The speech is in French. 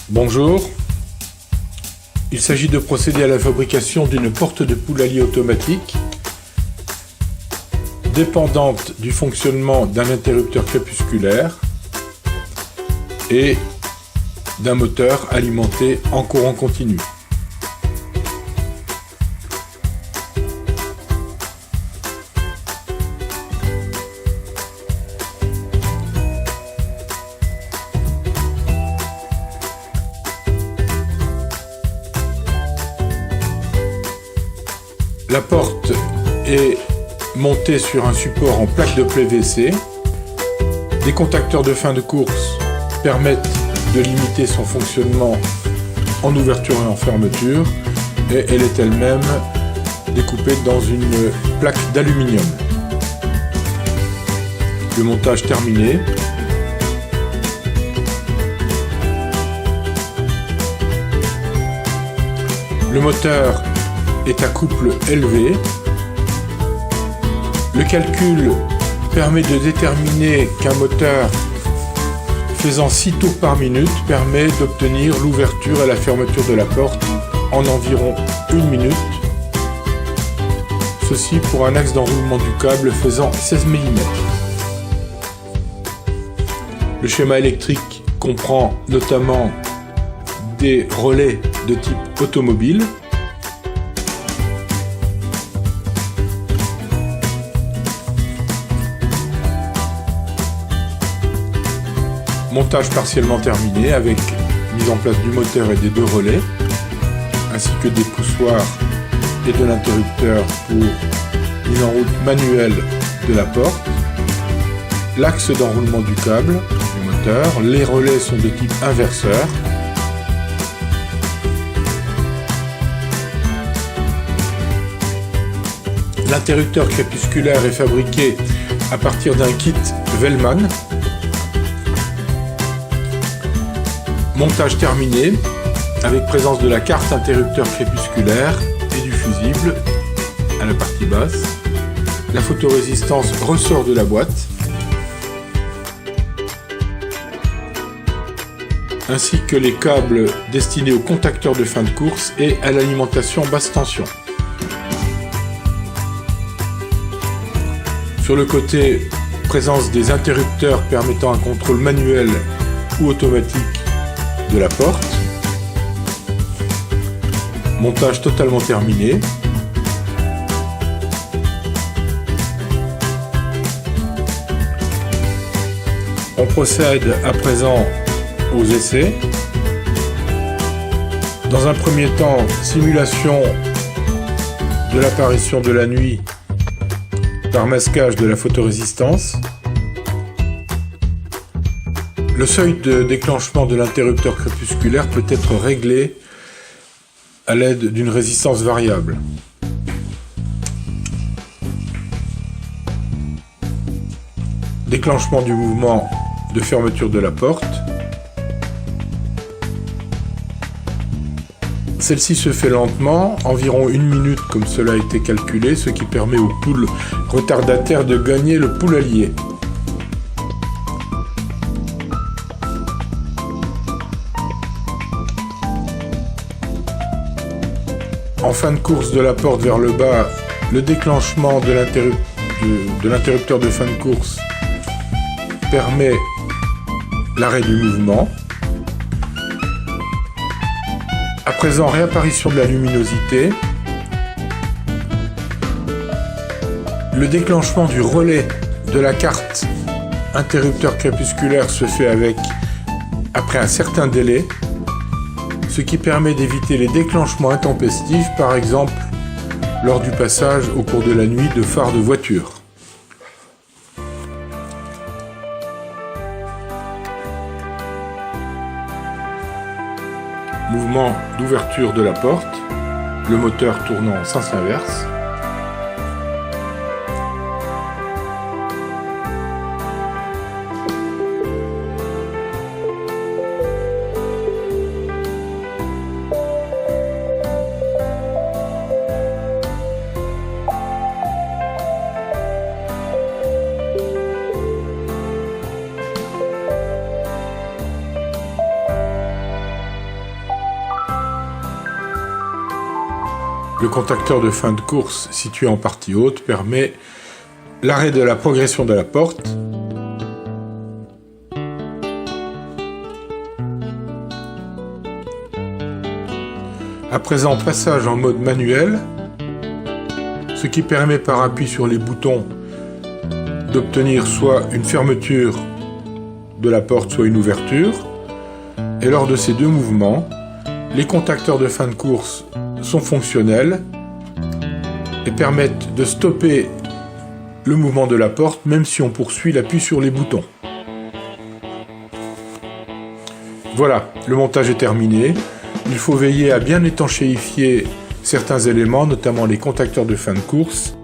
Bonjour, il s'agit de procéder à la fabrication d'une porte de poulailler automatique dépendante du fonctionnement d'un interrupteur crépusculaire et d'un moteur alimenté en courant continu. La porte est montée sur un support en plaque de PVC. Des contacteurs de fin de course permettent de limiter son fonctionnement en ouverture et en fermeture, et elle est elle-même découpée dans une plaque d'aluminium. Le montage terminé. Le moteur est à couple élevé. Le calcul permet de déterminer qu'un moteur faisant 6 tours par minute permet d'obtenir l'ouverture et la fermeture de la porte en environ 1 minute. Ceci pour un axe d'enroulement du câble faisant 16 mm. Le schéma électrique comprend notamment des relais de type automobile, montage partiellement terminé avec mise en place du moteur et des 2 relais, ainsi que des poussoirs et de l'interrupteur pour mise en route manuelle de la porte, l'axe d'enroulement du câble du moteur, les relais sont de type inverseur, l'interrupteur crépusculaire est fabriqué à partir d'un kit Wellman. Montage terminé, avec présence de la carte interrupteur crépusculaire et du fusible à la partie basse. La photorésistance ressort de la boîte, ainsi que les câbles destinés aux contacteurs de fin de course et à l'alimentation basse tension. Sur le côté, présence des interrupteurs permettant un contrôle manuel ou automatique de la porte. Montage totalement terminé. On procède à présent aux essais. Dans un premier temps, simulation de l'apparition de la nuit par masquage de la photorésistance. Le seuil de déclenchement de l'interrupteur crépusculaire peut être réglé à l'aide d'une résistance variable. Déclenchement du mouvement de fermeture de la porte. Celle-ci se fait lentement, environ 1 minute comme cela a été calculé, ce qui permet aux poules retardataires de gagner le poulailler. En fin de course de la porte vers le bas, le déclenchement de l'interrupteur de fin de course permet l'arrêt du mouvement. À présent, réapparition de la luminosité. Le déclenchement du relais de la carte interrupteur crépusculaire se fait après un certain délai, ce qui permet d'éviter les déclenchements intempestifs, par exemple lors du passage au cours de la nuit de phares de voiture. Mouvement d'ouverture de la porte, le moteur tournant en sens inverse. Le contacteur de fin de course situé en partie haute permet l'arrêt de la progression de la porte. À présent, passage en mode manuel, ce qui permet par appui sur les boutons d'obtenir soit une fermeture de la porte, soit une ouverture. Et lors de ces deux mouvements, les contacteurs de fin de course sont fonctionnels et permettent de stopper le mouvement de la porte même si on poursuit l'appui sur les boutons. Voilà, le montage est terminé. Il faut veiller à bien étanchéifier certains éléments, notamment les contacteurs de fin de course,